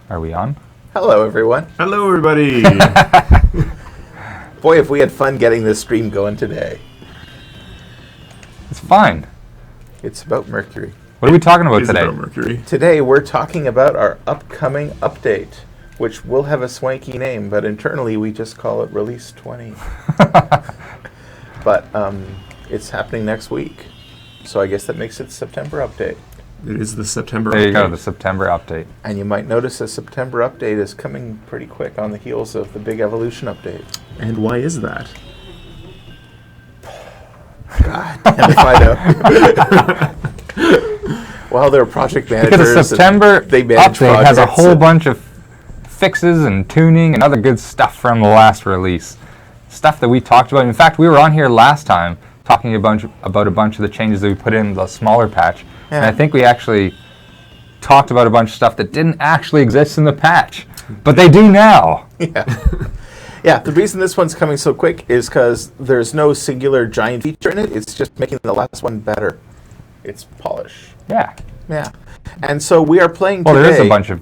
Are we on? Hello, everyone. Hello, everybody. Boy, if we had fun getting this stream going today. It's fine. It's about Mercury. What are we talking about It's today? about Mercury. Today, we're talking about our upcoming update, which will have a swanky name, but internally we just call it Release 20. But it's happening next week, so I guess that makes it September update. It is the September There you go, update. the September update. And you might notice the September update is coming pretty quick on the heels of the big Evolution update. And why is that? God damn if I know. Well, they're project managers. Because the September they manage update has a projects whole and- bunch of fixes and tuning and other good stuff from the last release. Stuff that we talked about. In fact, we were on here last time talking about a bunch of the changes that we put in the smaller patch. Yeah. And I think we actually talked about a bunch of stuff that didn't actually exist in the patch. But they do now. Yeah. Yeah, the reason this one's coming so quick is because there's no singular giant feature in it. It's just making the last one better. It's polish. Yeah. Yeah. And so we are playing Well, today. there is a bunch of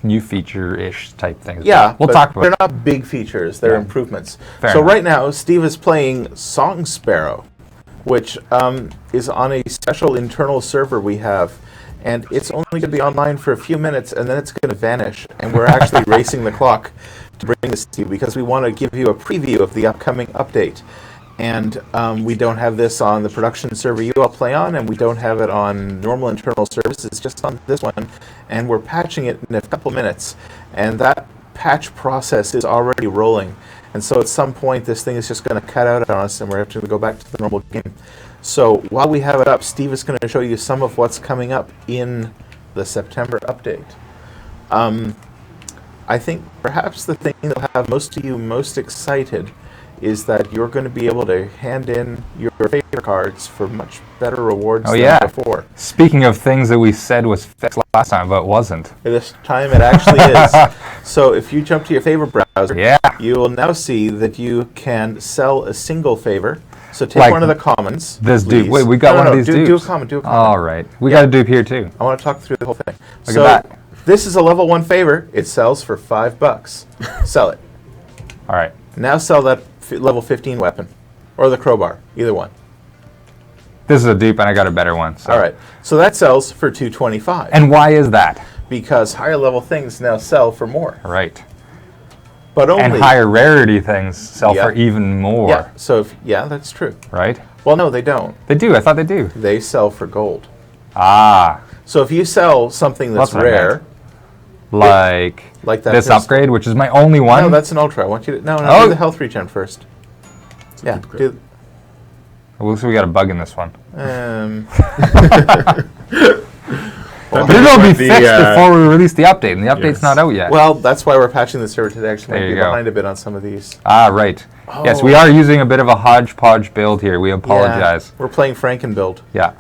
new feature-ish type things. Yeah, We'll but talk about they're it. not big features. They're Yeah. improvements. Fair so enough. right now, Steve is playing Song Sparrow, which is on a special internal server we have. And it's only going to be online for a few minutes, and then it's going to vanish. And we're actually racing the clock to bring this to you because we want to give you a preview of the upcoming update. And we don't have this on the production server you all play on, and we don't have it on normal internal services. It's just on this one. And we're patching it in a couple minutes. And that patch process is already rolling. And so at some point, this thing is just going to cut out on us, and we're going to go back to the normal game. So while we have it up, Steve is going to show you some of what's coming up in the September update. I think perhaps the thing that will have most of you most excited is that you're going to be able to hand in your favorite cards for much better rewards than before. Speaking of things that we said was fixed last time, but it wasn't. This time it actually is. So if you jump to your favorite browser, Yeah. you will now see that you can sell a single favor. So take Like one of the commons. This dupe. please. Wait, we got No, one no, of these do dupes. a common, do a common. All right. We got a dupe here, too. I want to talk through the whole thing. Look so at that. this is a level 1 favor. It sells for $5. Sell it. All right. Now sell that level 15 weapon. Or the crowbar. Either one. This is a dupe, and I got a better one. So. All right. So that sells for $225. And why is that? because higher level things now sell for more. Right. But only... And higher rarity things sell Yeah. for even more. Yeah, so yeah, that's true. Right? Well, no, they don't. They do. I thought they do. They sell for gold. Ah. So if you sell something that's That's what I rare, Like, like that this pistol- upgrade, which is my only one. No, that's an ultra. I want you to do Oh. the health regen first. Yeah, good do. Looks like we got a bug in this one. Well, But it'll be the, fixed before we release the update, and the update's Yes. not out yet. well, that's why we're patching the server today. Actually, There might you be go. behind a bit on some of these. Ah, right. Yes, we Oh. are using a bit of a hodgepodge build here. We apologize. Yeah, we're playing Franken build. Yeah.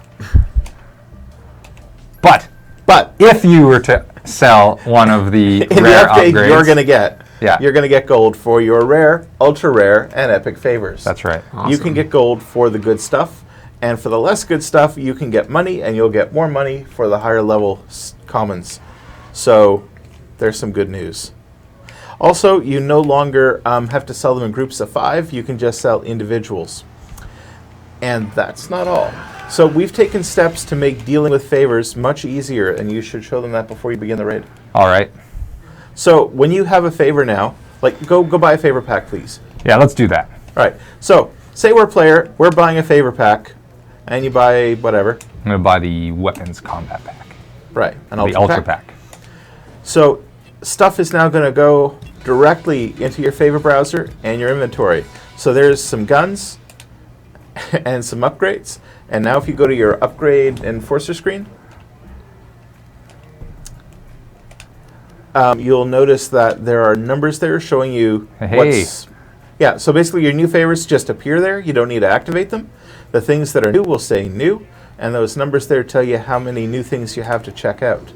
But But if you were to sell one of the in the rare update, upgrades, you're going to get Yeah. you're going to get gold for your rare, ultra rare, and epic favors. That's right. You can get gold for the good stuff, and for the less good stuff, you can get money, and you'll get more money for the higher level commons. So there's some good news. Also, you no longer have to sell them in groups of 5. You can just sell individuals. And that's not all. So we've taken steps to make dealing with favors much easier, and you should show them that before you begin the raid. All right. So when you have a favor now, like go buy a favor pack, please. Yeah, let's do that. All right. So say we're a player, we're buying a favor pack, and you buy whatever. I'm going to buy the weapons combat pack. Right. An The ultra pack. So stuff is now going to go directly into your favorite browser and your inventory. So there's some guns and some upgrades. And now if you go to your upgrade enforcer screen, you'll notice that there are numbers there showing you Hey. what's... Yeah, so basically your new favorites just appear there. You don't need to activate them. The things that are new will say new, and those numbers there tell you how many new things you have to check out.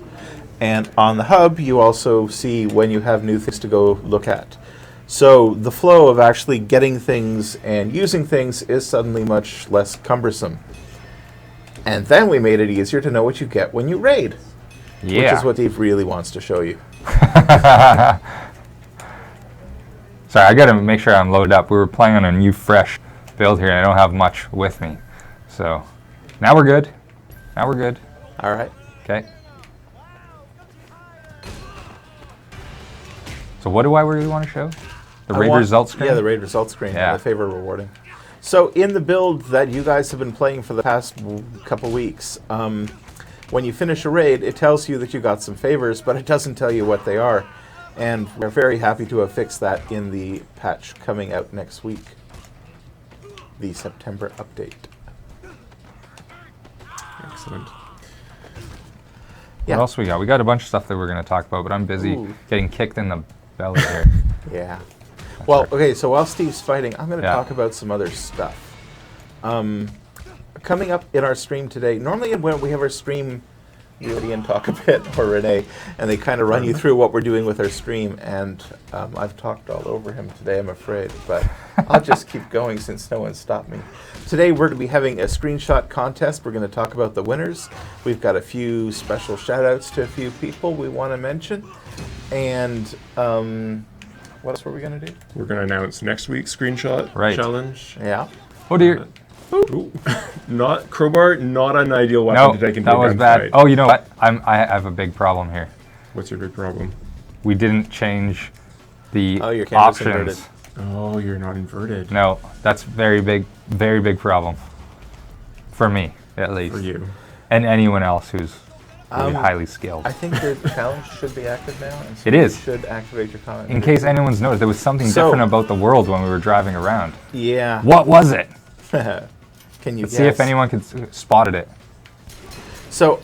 And on the hub, you also see when you have new things to go look at. So the flow of actually getting things and using things is suddenly much less cumbersome. And then we made it easier to know what you get when you raid. Yeah. Which is what Dave really wants to show you. Sorry, I gotta make sure I'm loaded up. We were playing on a new, fresh build here, and I don't have much with me. So, now we're good. Now we're good. All right. Okay. So what do I really want to show? The raid results screen? Yeah, the raid results screen. Yeah. The favorite rewarding. So in the build that you guys have been playing for the past couple weeks, when you finish a raid, it tells you that you got some favors, but it doesn't tell you what they are. And we're very happy to have fixed that in the patch coming out next week. The September update. Excellent. Yeah. What else we got? We got a bunch of stuff that we're going to talk about, but I'm busy getting kicked in the belly here. Yeah. Well, okay, so while Steve's fighting, I'm going to Yeah. talk about some other stuff. Coming up in our stream today, normally when we have our stream, Woody and talk a bit, or Renee, and they kind of run you through what we're doing with our stream, and I've talked all over him today, I'm afraid, but I'll just keep going since no one stopped me. Today we're going to be having a screenshot contest. We're going to talk about the winners. We've got a few special shout-outs to a few people we want to mention, and what else were we going to do? We're going to announce next week's screenshot challenge. Yeah. Oh dear. Ooh. Not crowbar, not an ideal No, weapon to take into that was a bad. gunfight. Oh, you know what? I have a big problem here. What's your big problem? We didn't change the Oh, your camera's options. inverted. Oh, you're not inverted. No, that's very big problem. For me, at least. For you. And anyone else who's really highly skilled. I think the challenge should be active now. And so It is. You should activate your comment. In case anyone's noticed, there was something So- different about the world when we were driving around. Yeah. What was it? Can you Let's guess? see if anyone spotted it. So,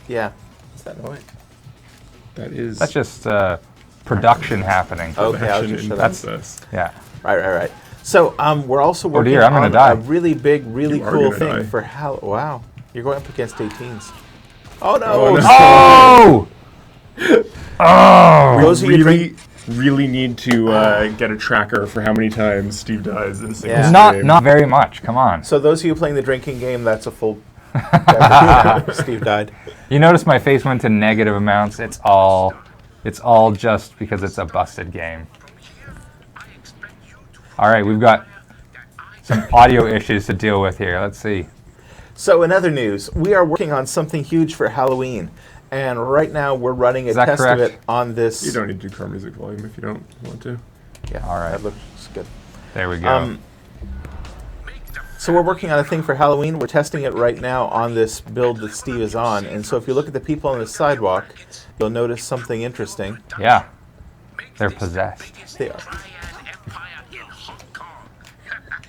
yeah. What's that noise? That is That's just production happening. Okay, I'll action just in shut up. process. Yeah. Right. So, we're also working dear, I'm gonna on die. a really big, really You are cool gonna thing die. for Wow. You're going up against 18s. Oh, no. Oh, no. Oh! Oh! Those of you really need to get a tracker for how many times Steve dies in a single Yeah. stream. Not very much. Come on. So those of you playing the drinking game, that's a full... Steve died. You notice my face went to negative amounts. It's all just because it's a busted game. All right, we've got some audio issues to deal with here. Let's see. So in other news, we are working on something huge for Halloween. And right now we're running a Is that test correct? of it on this... You don't need to do car music volume if you don't want to. Yeah, All right. that looks good. There we go. So we're working on a thing for Halloween. We're testing it right now on this build that Steve is on. And so if you look at the people on the sidewalk, you'll notice something interesting. Yeah. They're possessed. They are.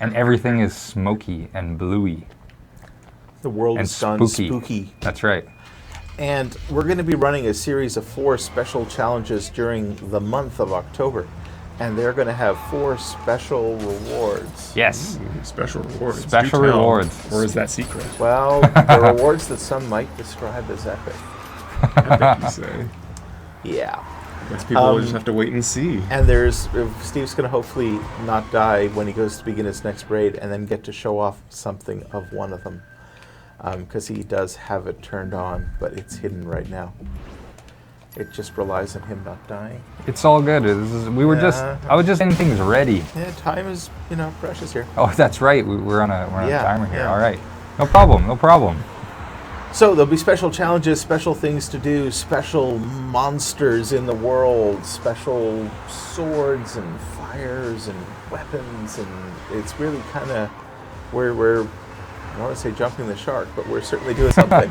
And everything is smoky and bluey. The world And is gone spooky. spooky. That's right. And we're going to be running a series of 4 special challenges during the month of October. And they're going to have 4 special rewards. Yes. Special rewards. Special Do tell. rewards. Or is that secret? Well, the rewards that some might describe as epic. Epic, you say. Yeah. I guess people will just have to wait and see. And Steve's going to hopefully not die when he goes to begin his next raid and then get to show off something of one of them. Because he does have it turned on, but it's hidden right now. It just relies on him not dying. It's all good. I was just getting things ready. Yeah, time is, precious here. Oh, that's right. We're on a Yeah, timer here. yeah. All right. No problem. So there'll be special challenges, special things to do, special monsters in the world, special swords and fires and weapons, and it's really kind of we're I don't want to say jumping the shark, but we're certainly doing something.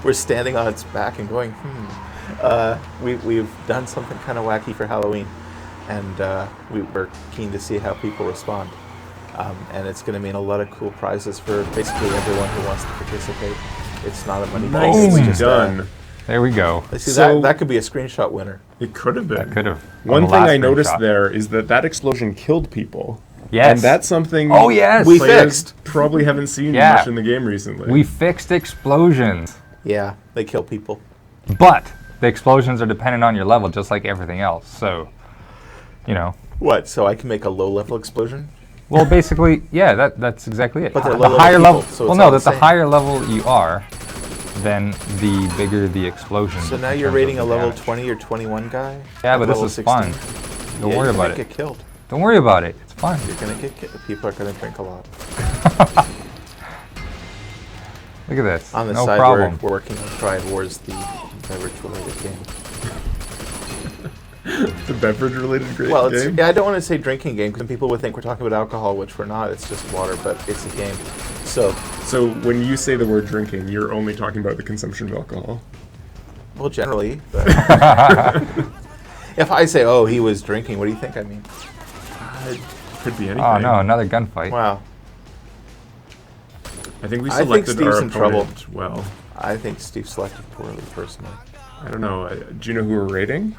We're standing on its back and going, We've done something kind of wacky for Halloween, and we're keen to see how people respond. And it's going to mean a lot of cool prizes for basically everyone who wants to participate. It's not a money thing. Nicely It's just done. There we go. see, So- that could be a screenshot winner. It could have been. That could have. One thing I noticed there is that explosion killed people. Yes. And that's something Oh, yes. We players fixed. probably haven't seen Yeah. much in the game recently. We fixed explosions. Yeah, they kill people. But the explosions are dependent on your level, just like everything else. So, What? So I can make a low-level explosion? Well, basically, yeah, that's exactly it. But they're the low-level higher people, level. so well, it's no, all that the the same. higher level you are, then the bigger the explosion. So now in you're terms rating a of the level damage. 20 or 21 guy? Yeah, At but this level is 16? fun. Don't Yeah, worry you're about gonna it. get killed. Don't worry about it. It's fun. You're gonna get killed. People are gonna drink a lot. Look at this. On the no side, problem. we're working on Triad Wars, the beverage-related game. The beverage-related great Well, game. I don't want to say drinking game because people would think we're talking about alcohol, which we're not. It's just water, but it's a game. So, when you say the word drinking, you're only talking about the consumption of alcohol. well, generally. But if I say, "Oh, he was drinking," what do you think I mean? It could be anything. Oh no, another gunfight. Wow. I think we I think selected Steve's our in trouble. opponent well. I think Steve selected poorly, personally. I don't know. Do you know who we're rating?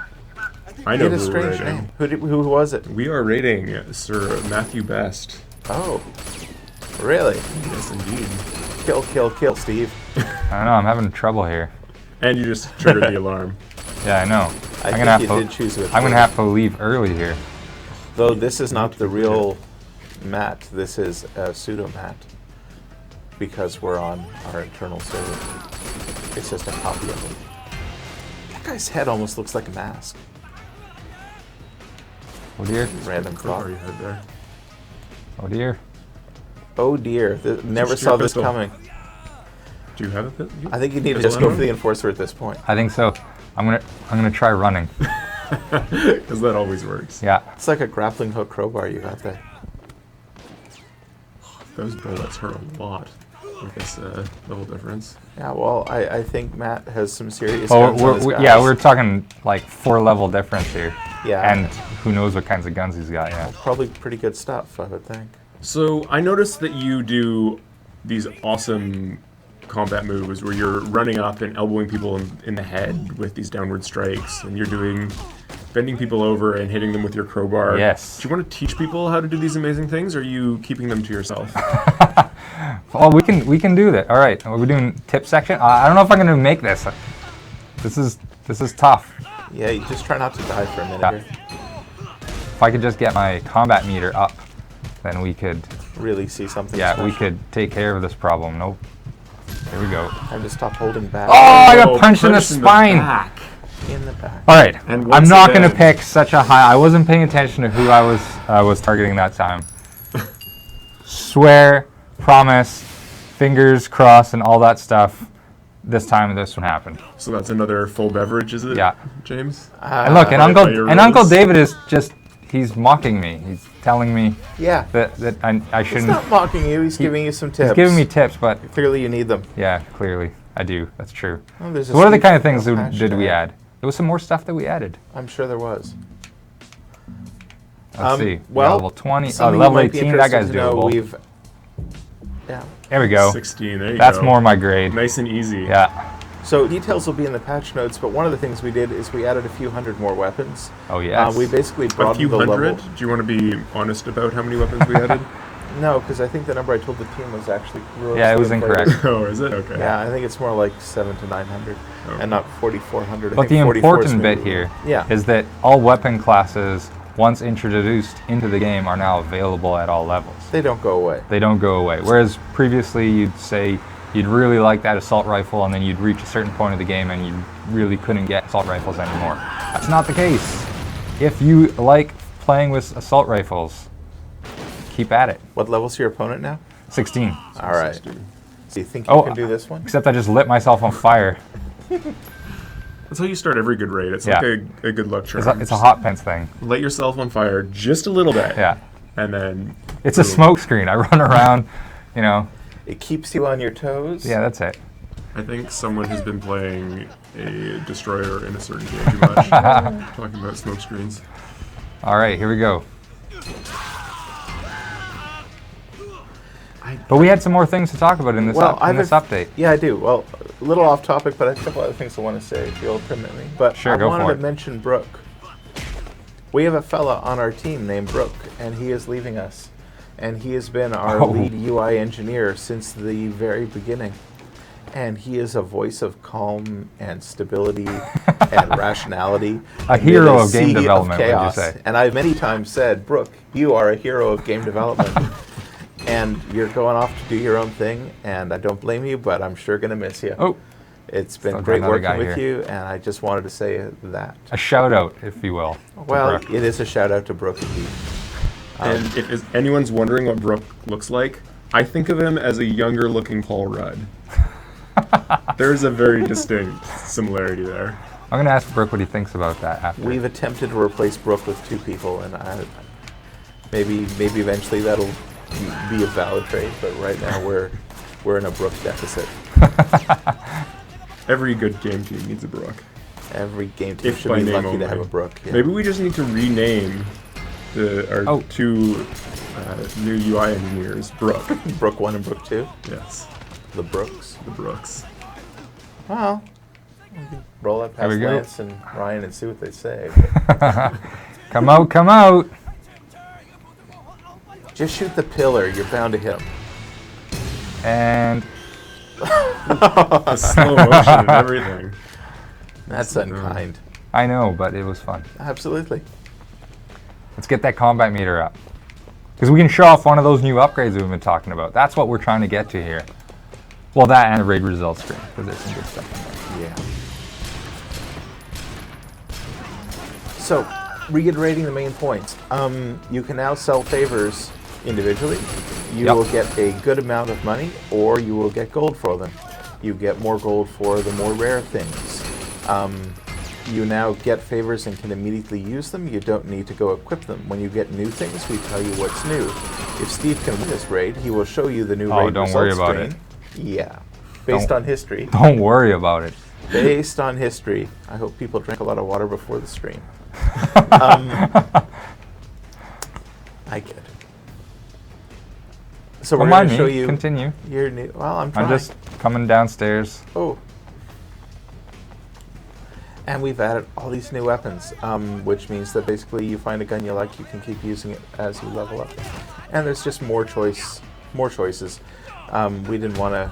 I He know had a who we're strange rating. name. Who was it? We are rating Sir Matthew Best. Oh, really? Yes, indeed. Kill, kill, kill, Steve. I don't know. I'm having trouble here. And you just triggered the alarm. Yeah, I know. I I'm think gonna you have did to. choose it. I'm gonna have to leave early here. Though this is not the real Matt. This is a pseudo Matt. Because we're on our internal server. It's just a copy of him. That guy's head almost looks like a mask. Oh dear. Random thought. Crowbar you had there. Oh dear. Oh dear, never Just your saw this pistol. coming. Do you have a pit? I think you need to just go for the enforcer at this point. I think so. I'm gonna try running. Because that always works. Yeah. It's like a grappling hook crowbar you got there. Those bullets hurt a lot with this level difference. Yeah, well, I think Matt has some serious Oh, guns on his guys. yeah, we're talking like 4 level difference here. Yeah. And who knows what kinds of guns he's got? Yeah. Probably pretty good stuff, I would think. So I noticed that you do these awesome combat moves where you're running up and elbowing people in the head with these downward strikes, and you're doing bending people over and hitting them with your crowbar. Yes. Do you want to teach people how to do these amazing things, or are you keeping them to yourself? Oh, we can do that. All right. Are we doing tip section? I don't know if I'm gonna make this. This is tough. Yeah, you just try not to die for a minute Yeah. here. If I could just get my combat meter up, then we could. Really see something Yeah, we special. could take care of this problem. Nope. Here we go. Time to stop holding back. Oh, I got Oh, punched in the spine. back. In the back. All right. And I'm once not gonna again- pick such a high. I wasn't paying attention to who I was targeting that time. Swear, promise, fingers crossed, and all that stuff. This time, this one happened. So that's another full beverage, is it? Yeah. James? And look, and Play by Uncle your and Uncle rules. David is just—he's mocking me. He's telling me Yeah. that I He's shouldn't. not mocking you, he's giving you some tips. He's giving me tips, but Clearly you need them. yeah, clearly I do. That's true. Oh, there's a So what other Steve kind of things Ball did we hashtag. add? There was some more stuff that we added. I'm sure there was. Let's see. Well, level 20. Oh, something you level might be 18. That interested guy's to know, doable. Yeah. There we go. 16, there you That's go. more my grade. Nice and easy. Yeah. So details will be in the patch notes, but one of the things we did is we added a few hundred more weapons. Oh yes. We basically A broadened few the hundred? level. Do you want to be honest about how many weapons we added? No, because I think the number I told the team was actually Yeah, it was grossly incorrect. inflated. Oh, is it? Okay. Yeah, I think it's more like 700 to 900, Oh. and not 4,400. I But the think 44 is important bit maybe- here Yeah. is that all weapon classes, once introduced into the game, are now available at all levels. They don't go away. They don't go away. Whereas previously you'd say you'd really like that assault rifle, and then you'd reach a certain point of the game and you really couldn't get assault rifles anymore. That's not the case. If you like playing with assault rifles, keep at it. What level's your opponent now? 16. All right. 16. So you think you Oh, can do this one? Except I just lit myself on fire. That's how you start every good raid. It's Yeah. like a good luck charm. It's a hot pants thing. Light yourself on fire just a little bit. Yeah. And then... It's a boom. smoke screen. I run around, you know. It keeps you on your toes. Yeah, that's it. I think someone has been playing a destroyer in a certain game too much. Talking about smoke screens. All right, here we go. But we had some more things to talk about in this, update. Yeah, I do. Well, a little off topic, but I have a couple other things I want to say, if you'll permit me. But Sure, I go wanted for to it. mention Brooke. We have a fella on our team named Brooke, and he is leaving us. And he has been our Oh. lead UI engineer since the very beginning. And he is a voice of calm and stability and rationality. A amid hero of game sea development, would you chaos. say? And I've many times said, Brooke, you are a hero of game development. And you're going off to do your own thing, and I don't blame you, but I'm sure going to miss you. Oh, It's been Still got great another working guy with here. you, and I just wanted to say that. A shout out, if you will. to Well, Brooke. it is a shout out to Brooke indeed. And if anyone's wondering what Brooke looks like, I think of him as a younger looking Paul Rudd. There's a very distinct similarity there. I'm going to ask Brooke what he thinks about that after. We've attempted to replace Brooke with 2 people, and maybe eventually that'll be a valid trade. But right now we're in a Brooke deficit. Every good game team needs a Brooke. Every game team If should by be name lucky only. to have a Brooke. Yeah. Maybe we just need to rename our 2 new UI engineers Brooke. Brooke 1 and Brooke 2. Yes, The Brooks. the Brooks. Well, we can roll that There past we go. Lance and Ryan and see what they say. Come out, come out! Just shoot the pillar. You're bound to hit him. And The slow motion and everything. That's unkind. I know, but it was fun. Absolutely. Let's get that combat meter up. Because we can show off one of those new upgrades we've been talking about. That's what we're trying to get to here. Well, that and a raid results screen, because there's some good stuff in there. Yeah. So, reiterating the main points, you can now sell favors individually. You Yep. will get a good amount of money, or you will get gold for them. You get more gold for the more rare things. You now get favors and can immediately use them. You don't need to go equip them. When you get new things, we tell you what's new. If Steve can win this raid, he will show you the new raid don't worry results about screen. Yeah. Based Don't- on history. Don't worry about it. Based on history. I hope people drink a lot of water before the stream. I kid. So Don't we're mind going to me. show you Continue. your new. Well, I'm trying. I'm just coming downstairs. Oh. And we've added all these new weapons, which means that basically you find a gun you like, you can keep using it as you level up. And there's just more choices. We didn't want to.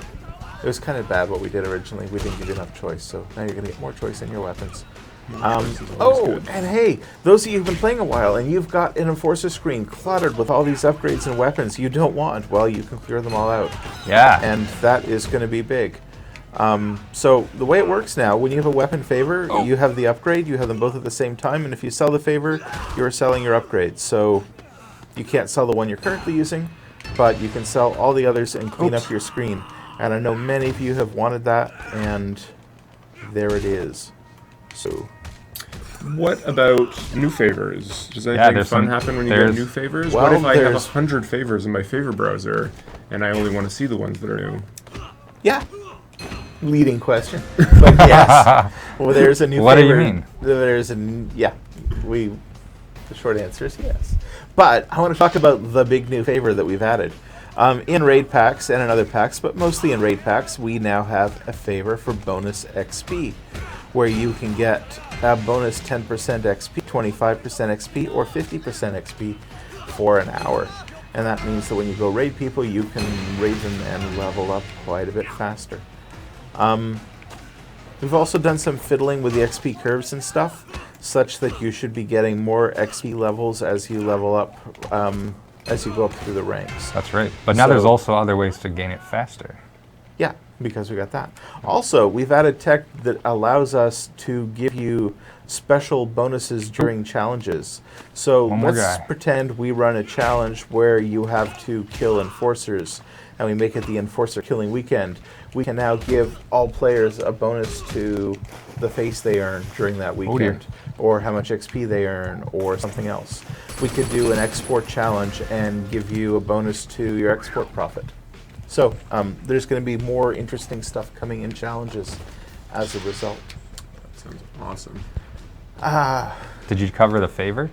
It was kind of bad what we did originally. We didn't give you enough choice, so now you're going to get more choice in your weapons. Good. And hey, those of you who've been playing a while and you've got an Enforcer screen cluttered with all these upgrades and weapons you don't want, well, you can clear them all out. Yeah. And that is going to be big. So the way it works now, when you have a weapon favor, you have the upgrade, you have them both at the same time, and if you sell the favor, you're selling your upgrade. So you can't sell the one you're currently using, but you can sell all the others and clean up your screen. And I know many of you have wanted that, and there it is. So What about new favors? Does Yeah, anything there's fun some- happen when you get there's- new favors? Well, What if I have there's- 100 favors in my favor browser and I only want to see the ones that are new? yeah, leading question, but yes. Well, there's a new. What do you favor. mean? There's a yeah. The short answer is yes. But I want to talk about the big new favor that we've added. In raid packs and in other packs, but mostly in raid packs, we now have a favor for bonus XP, where you can get a bonus 10% XP, 25% XP, or 50% XP for an hour. And that means that when you go raid people, you can raid them and level up quite a bit faster. We've also done some fiddling with the XP curves and stuff, such that you should be getting more XP levels as you level up, as you go up through the ranks. That's right. But now there's So- also other ways to gain it faster. Yeah, because we got that. Also, we've added tech that allows us to give you special bonuses during challenges. So One more let's guy. pretend we run a challenge where you have to kill enforcers, and we make it the enforcer killing weekend. We can now give all players a bonus to the face they earn during that dear. weekend, or how much XP they earn, or something else. We could do an export challenge and give you a bonus to your export profit. So there's going to be more interesting stuff coming in challenges as a result. That sounds awesome. Ah, Did you cover the favor?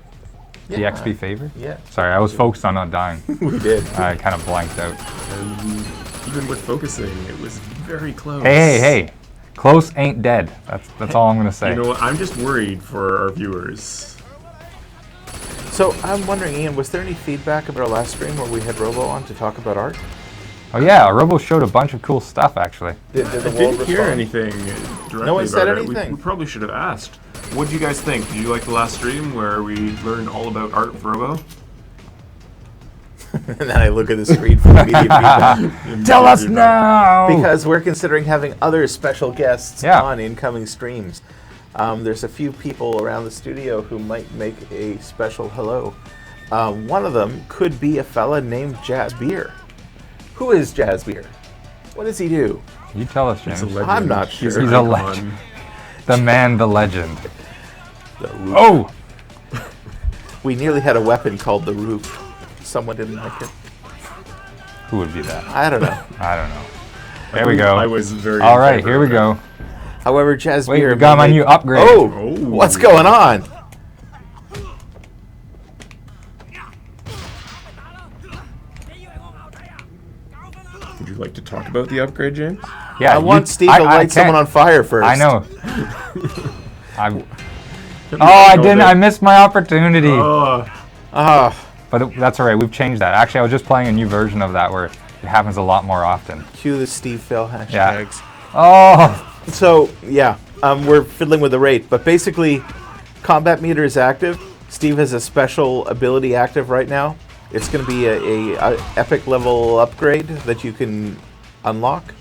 The Yeah. XP favor? yeah, Sorry, I was focused on not dying. we did. I kind of blanked out. And even with focusing, it was very close. Hey. Close ain't dead. That's all I'm going to say. You know what? I'm just worried for our viewers. So I'm wondering, Ian, was there any feedback about our last stream where we had Robo on to talk about art? Oh yeah, Robo showed a bunch of cool stuff actually. Did I the world didn't hear respond? anything directly No one said about it. anything. We probably should have asked. What did you guys think? Did you like the last stream where we learned all about art with Robo? And then I look at the screen for immediate feedback. Tell us now! Because we're considering having other special guests Yeah. on incoming streams. There's a few people around the studio who might make a special hello. One of them could be a fella named Jazz Beer. Who is Jazz Beer? What does he do? You tell us, He's James. a legend. I'm not sure. He's an He's a icon. legend. The man, the legend. The Roop. Oh! We nearly had a weapon called the Roop. Someone didn't like it. Who would be that? I don't know. I don't know. There we go. I was very. All in right, favor here we of it. go. However, Jazz Wait, Beer we got my may new make- upgrade. Oh, Oh. what's going on? Would you like to talk about the upgrade, James? Yeah, I want Steve to light someone on fire first. I know. I didn't. I missed my opportunity. Ah, But that's all right. We've changed that. Actually, I was just playing a new version of that where it happens a lot more often. cue the Steve fail hashtags. Yeah. Oh, So, yeah, we're fiddling with the rate, but basically, combat meter is active. Steve has a special ability active right now. It's going to be a epic level upgrade that you can unlock,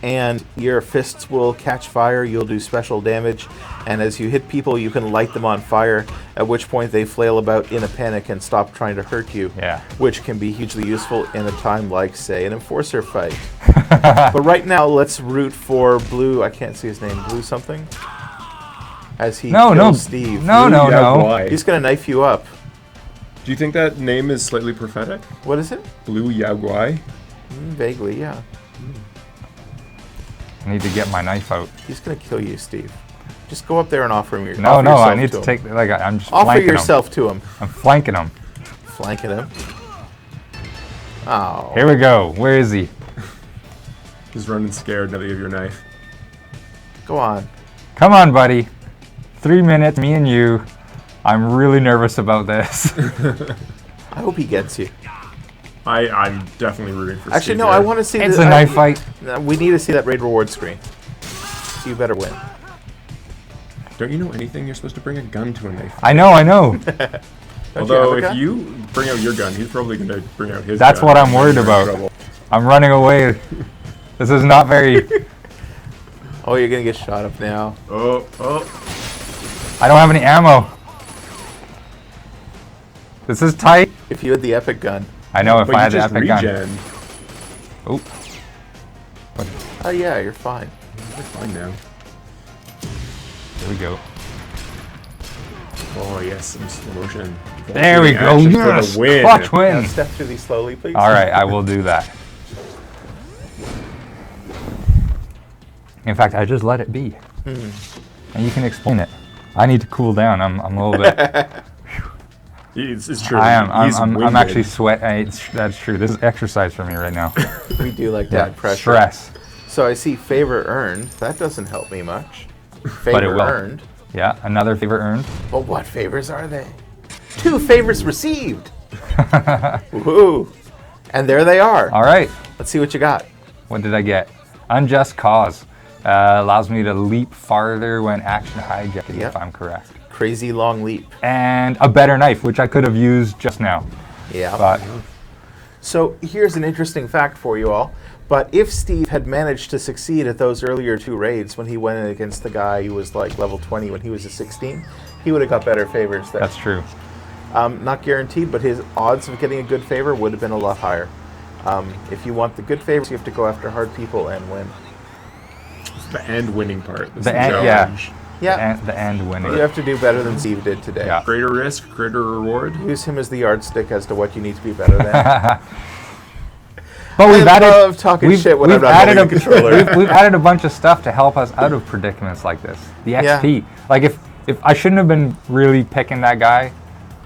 and your fists will catch fire. You'll do special damage, and as you hit people, you can light them on fire. At which point, they flail about in a panic and stop trying to hurt you. yeah. Which can be hugely useful in a time like, say, an enforcer fight. But right now, let's root for Blue. I can't see his name. Blue something. As he kills Steve. No, no, Yeah, no. why? He's gonna knife you up. Do you think that name is slightly prophetic? What is it? Blue Yaguai? Vaguely, yeah. I need to get my knife out. He's gonna kill you, Steve. Just go up there and offer him your. No, offer no. I yourself need to him. take. Like I'm just Offer flanking yourself to him. him. I'm flanking him. Flanking him. Oh. Here we go. Where is he? He's running scared now that you have your knife. Go on. Come on, buddy. 3 minutes, me and you. I'm really nervous about this. I hope he gets you. I'm definitely rooting for Actually, Steve no. here. I want to see. It's the, a knife fight. We need to see that raid reward screen. So you better win. Don't you know anything? You're supposed to bring a gun to a knife. I know, I know. Don't Although, you have a if gun? you bring out your gun, he's probably going to bring out his That's gun. what I'm and worried you're in about. trouble. I'm running away. This is not very. Oh, you're gonna get shot up now. Oh. I don't have any ammo. This is tight. If you had the epic gun. I know if But I you had the just epic gun. regen. Oh, Oh yeah, you're fine. You're fine now. here we go. Oh, yes, some slow motion. There we go. Action for Yes. the win. Clutch Now win. step through these slowly, please. All right, I will do that. In fact, I just let it be. And you can explain it. I need to cool down. I'm a little bit. It's true. I am. He's I'm winded. actually sweat. That's true. This is exercise for me right now. We do like Yeah. that pressure. Stress. So I see favor earned. That doesn't help me much. But it Favor will. earned. Yeah. Another favor earned. But what favors are they? 2 favors received. Woohoo! And there they are. All right. Let's see what you got. What did I get? Unjust cause. Allows me to leap farther when action hijacked, Yep. if I'm correct. Crazy long leap. And a better knife, which I could have used just now. Yeah. But So here's an interesting fact for you all. But if Steve had managed to succeed at those earlier 2 raids when he went in against the guy who was like level 20 when he was a 16, he would have got better favors there. that's true. Not guaranteed, but his odds of getting a good favor would have been a lot higher. If you want the good favors, you have to go after hard people and win. It's the end winning part. That's The the end, yeah. challenge. Yeah, The end winning. you have to do better than Steve did today. Yeah. Greater risk, greater reward. Use him as the yardstick as to what you need to be better than. But we've I added. love talking shit when I'm not added holding the controller. we've added a bunch of stuff to help us out of predicaments like this. The Yeah. XP. Like if I shouldn't have been really picking that guy,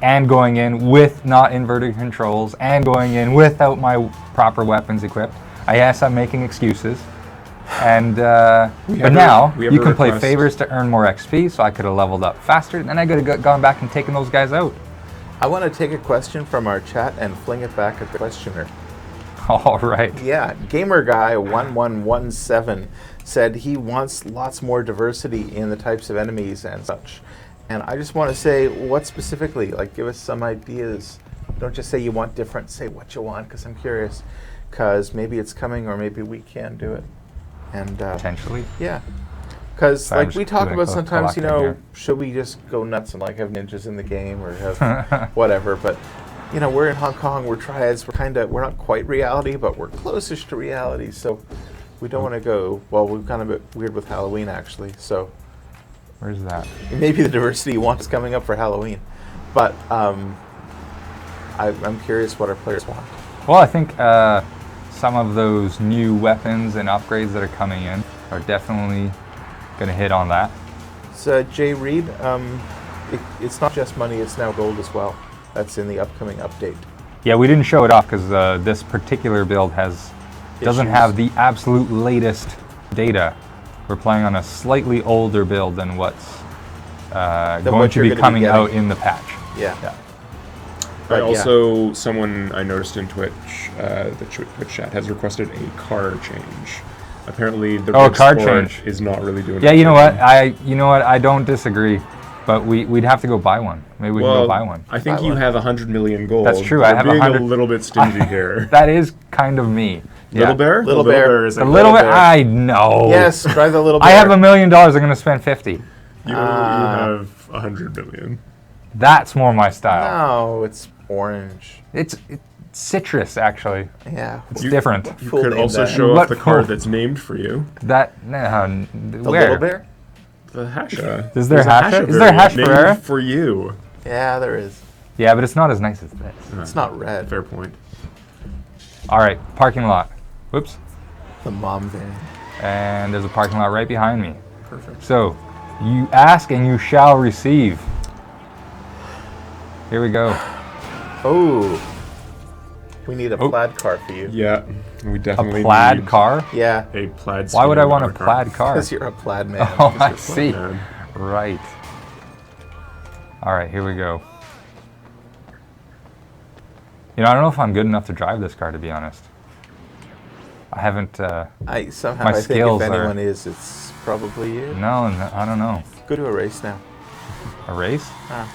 and going in with not inverted controls, and going in without my proper weapons equipped. Yes, I'm making excuses. And but now we have you a can play request. favors to earn more XP, so I could have leveled up faster. Then I could have gone back and taken those guys out. I want to take a question from our chat and fling it back at the questioner. All right. Yeah, GamerGuy1117 said he wants lots more diversity in the types of enemies and such. And I just want to say, what specifically? Like, give us some ideas Don't just say you want different. Say what you want, because I'm curious. Because maybe it's coming, or maybe we can do it. And Potentially. yeah. Because So I'm like we just talk doing about a sometimes, collecting here. should we just go nuts and like have ninjas in the game or have whatever? But we're in Hong Kong. We're Triads. We're not quite reality, but we're closest to reality. So we don't want to go. Well, we've kind of a bit weird with Halloween actually. So Where's that? maybe the diversity you want is coming up for Halloween. But I'm curious what our players want. Well, I think some of those new weapons and upgrades that are coming in are definitely going to hit on that. So Jay Reed, it's not just money, it's now gold as well. That's in the upcoming update. Yeah, we didn't show it off because this particular build doesn't Issues. have the absolute latest data. We're playing on a slightly older build than what's going what to you're be gonna be coming out getting. in the patch. Yeah. Someone I noticed in Twitch, the Twitch chat has requested a car change. Apparently, the Oh, Red car Sport change. is not really doing. Yeah, it you know for what? them. I don't disagree, but we'd have to go buy one. Maybe we can go buy one. I think Buy you one. have 100 million gold. That's true, You're I have being 100 a little bit stingy here. That is kind of me. Little Yeah. Bear? Little The Bear. is A like, little bit. Bear. I know. Yes, drive the little bear. I have $1 million. I'm going to spend 50. You have 100 million. That's more my style. No, it's orange. It's citrus, actually. Yeah. It's You- different. You Full could name also that. show off What the card full- that's named for you. That The where? little bear? The Hasha. Is there There's a Hasha? Is there variant Hash named Ferrera? for you. Yeah, there is. Yeah, but it's not as nice as this. It's not red. Fair point. All right, parking lot. Whoops. The mom van. And there's a parking lot right behind me. Perfect. So, you ask and you shall receive. Here we go. Oh. We need a Oh. plaid car for you. Yeah, we A definitely plaid need car? Yeah. a plaid. Why would I want a car? plaid car? Because you're a plaid man. Oh, I Plaid see. man. Right. All right, here we go. I don't know if I'm good enough to drive this car, to be honest. I haven't, I somehow My I think skills if are- anyone is, it's probably you. no, I don't know. Go to a race now. A race? Ah.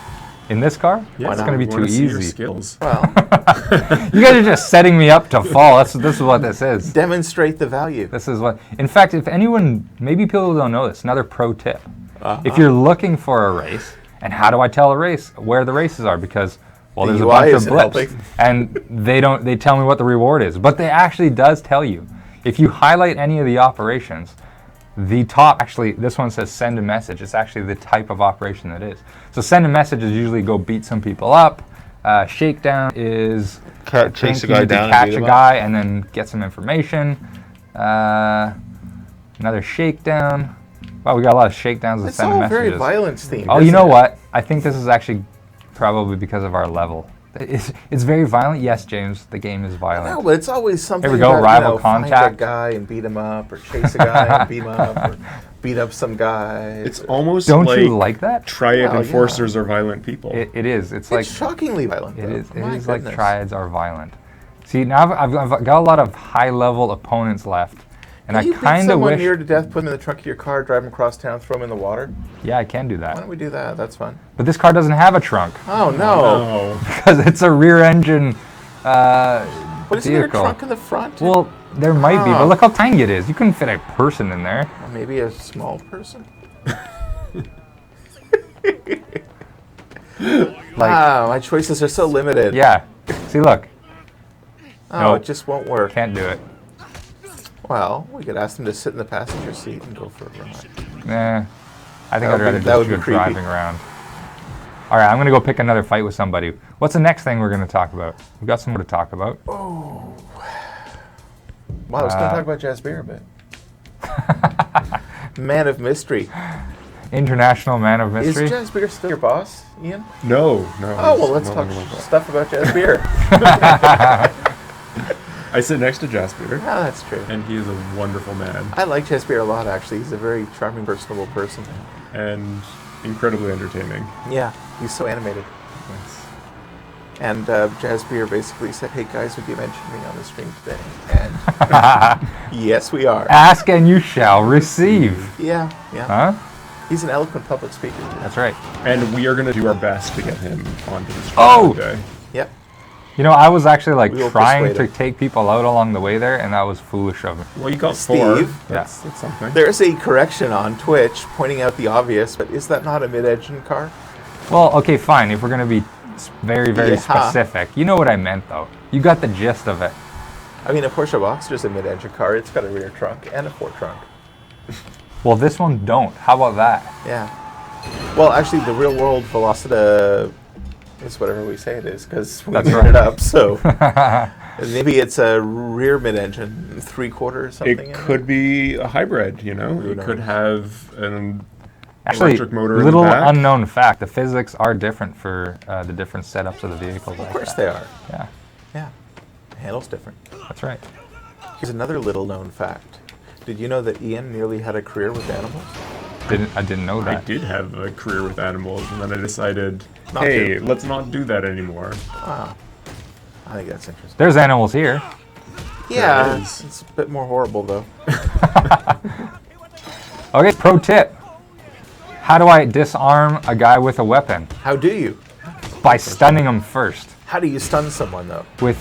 In this car? Yeah, It's not? going to we be wanna too see your easy. skills. Well, You guys are just setting me up to fall. This is what this is. demonstrate the value. This is what. In fact, if anyone, maybe people don't know this. Another pro tip: Uh-huh. if you're looking for a race, and how do I tell a race where the races are? Because The there's a UI bunch of isn't blips, helping. and they don't. They tell me what the reward is, but they actually does tell you. If you highlight any of the operations, the top actually, this one says send a message. It's actually the type of operation that is. So send a message is usually go beat some people up. Shakedown is I chase think a you guy need to down and catch beat a him up. guy and then get some information. Another shakedown. Wow, we got a lot of shakedowns and It's send all messages. very violence themed. Oh, you isn't know it? what? I think this is actually probably because of our level. It's very violent. Yes, James, the game is violent. No, but it's always something Here we go, about, rival find contact. a guy and beat him up, or chase a guy and beat him up, or beat up some guy. It's almost Don't like you like that? Triad Well, enforcers are violent people. It is. It's It's like shockingly violent. it though. is. It My is like goodness. triads are violent. See, now I've got a lot of high-level opponents left, and Can I you beat kind of someone wish. near to death, put him in the trunk of your car, drive him across town, throw him in the water? Yeah, I can do Why that. don't we do that? That's fun. But this car doesn't have a trunk Oh no! Oh, because it's a rear-engine What is there a vehicle. trunk in the front? Well, there might be, Ah. but look how tiny it is. You couldn't fit a person in there. Or maybe a small person. Wow, my choices are so limited. Yeah. See, look, Oh, No. it just won't work. can't do it. Well, we could ask them to sit in the passenger seat and go for a ride. Nah, I think That I'd would rather be- that would just be go creepy. driving around. All right, I'm gonna go pick another fight with somebody. What's the next thing we're gonna talk about? We've got some more to talk about. Well, I was going to talk about Jasper a bit. Man of mystery. International Man of Mystery. Is Jasper still your boss, Ian? no. Oh, well, let's no, talk no, no, no. stuff about Jasper. I sit next to Jasper, Yeah, that's true. and he is a wonderful man I like Jasper a lot, actually. He's a very charming, personable person. and incredibly entertaining. Yeah, he's so animated. And Jasper basically said, hey guys, would you mention me on the stream today? And yes, we are. Ask and you shall receive. Yeah, yeah. Huh? He's an eloquent public speaker. Too. That's right. And we are going to do our best to get him onto the stream Oh! today. Yep. You know, I was actually like We will trying persuade to him. take people out along the way there, and that was foolish of me. Well, you got Steve. 4. Yeah. That's something. There's a correction on Twitch pointing out the obvious, but is that not a mid-engine car? Well, okay, fine. If we're gonna be very, very Yeah. specific, you know what I meant, though. You got the gist of it. I mean, a Porsche Boxster's a mid-engine car. It's got a rear trunk and a fore trunk. Well, this one don't. How about that? Yeah. Well, actually, the real-world Velocita is whatever we say it is, because we That's made right. it up, so... Maybe it's a rear mid-engine, 3/4 or something. It could be a hybrid, you know? Who It could knows? have an Actually, electric motor in little the back. unknown fact: the physics are different for the different setups of the vehicles. Of course they are. Yeah, Yeah. The handle's different. that's right. Here's another little-known fact. Did you know that Ian nearly had a career with animals? I didn't know I that. did have a career with animals, and then I decided, Not hey, to. let's not do that anymore. Wow. I think that's interesting. There's animals here. Yeah, is. it's a bit more horrible, though. Okay, pro tip. How do I disarm a guy with a weapon? How do you? By stunning him first How do you stun someone, though? with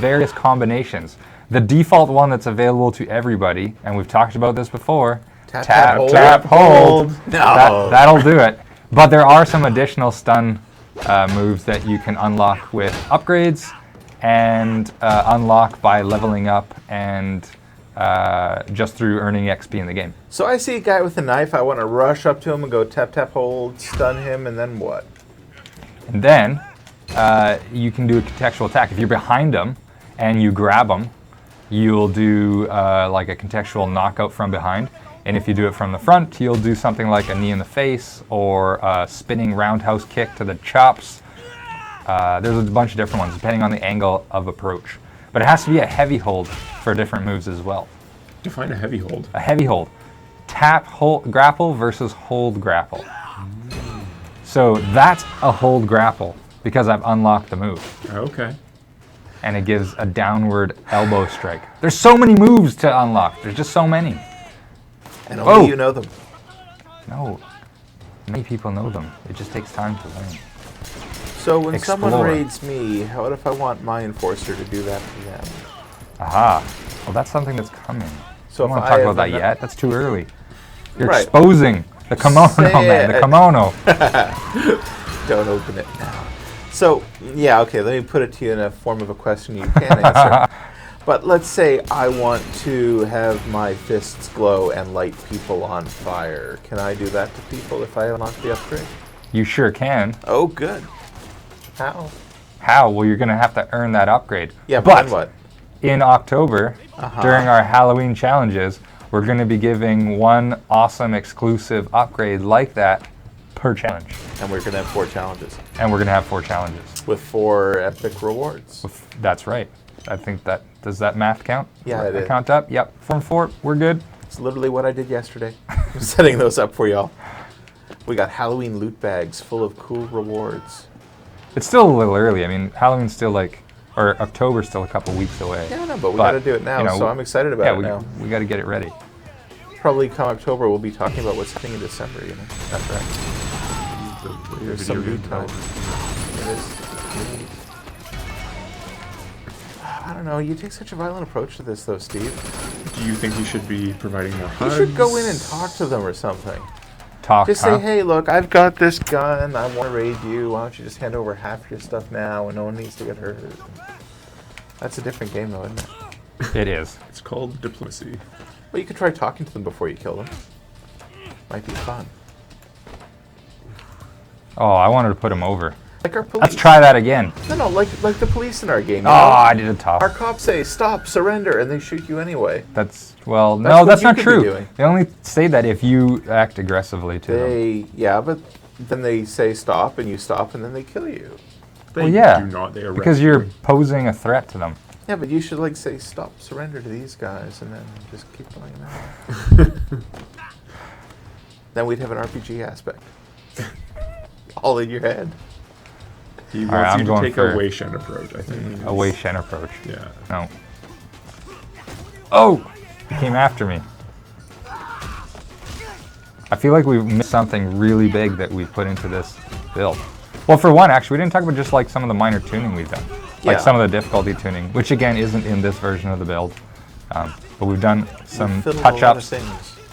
various combinations. The default one that's available to everybody, and we've talked about this before, Tap, hold. tap, hold. No. That'll do it. But there are some additional stun moves that you can unlock with upgrades and unlock by leveling up and just through earning XP in the game. So I see a guy with a knife. I want to rush up to him and go tap, tap, hold, stun him, and then what? And then you can do a contextual attack. If you're behind them and you grab them, you'll do like a contextual knockout from behind. And if you do it from the front, you'll do something like a knee in the face or a spinning roundhouse kick to the chops. There's a bunch of different ones depending on the angle of approach. But it has to be a heavy hold for different moves as well. Define a heavy hold. A heavy hold. Tap, hold, grapple versus hold, grapple. So that's a hold, grapple because I've unlocked the move. Okay. And it gives a downward elbow strike. There's so many moves to unlock. There's just so many. And only Oh. you know them. No, many people know them. It just takes time to learn. So when someone Explore. raids me, what if I want my enforcer to do that to them? Aha. Well, that's something that's coming. So I don't want if to talk I about have that a- yet. That's too early. You're Right. exposing the kimono, Say man. The it. kimono. Don't open it now. So, yeah, okay, let me put it to you in a form of a question you can answer. But let's say I want to have my fists glow and light people on fire. Can I do that to people if I unlock the upgrade? You sure can. Oh, good. How? How? Well, you're going to have to earn that upgrade. Yeah, but then what? In October, during our Halloween challenges, we're going to be giving one awesome exclusive upgrade like that per challenge. And we're going to have 4 challenges And we're going to have 4 challenges. with 4 epic rewards. That's right. I think that, does that math count? Yeah, Does it that is. count up? Yep. From 4, we're good. It's literally what I did yesterday. I'm setting those up for y'all. We got Halloween loot bags full of cool rewards. It's still a little early. I mean, Halloween's still or October's still a couple weeks away. Yeah, I know, but we got to do it now, you know, so I'm excited about yeah, it now. we got to get it ready. Probably come October, we'll be talking about what's happening in December, you know. That's right. There's some lead time. It is. I don't know, you take such a violent approach to this, though, Steve. Do you think we should be providing more You hugs? should go in and talk to them or something. Talk, Just huh? say, hey, look, I've got this gun. I want to raid you. Why don't you just hand over half your stuff now and no one needs to get hurt? That's a different game, though, isn't it? It is. It's called diplomacy. Well, you could try talking to them before you kill them. Might be fun. Oh, I wanted to put him over. Like our police. Let's try that again. No, like the police in our game. you Oh, know? I did a Our tough. cops say, stop, surrender, and they shoot you anyway. No, what that's you not could be true. doing. They only say that if you act aggressively to them. Yeah, but then they say stop, and you stop, and then they kill you. They Well, yeah, do not. They arrest because you're you. posing a threat to them. Yeah, but you should like say stop, surrender to these guys, and then just keep going that. Then we'd have an RPG aspect. All in your head. He wants right, I'm you to going take for a Wei Shen approach, I think. A Wei Shen approach. Yeah. No. Oh! He came after me. I feel like we've missed something really big that we put into this build. Well, for one, actually, we didn't talk about just like some of the minor tuning we've done. like some of the difficulty tuning, which again isn't in this version of the build. But we've done some touch-ups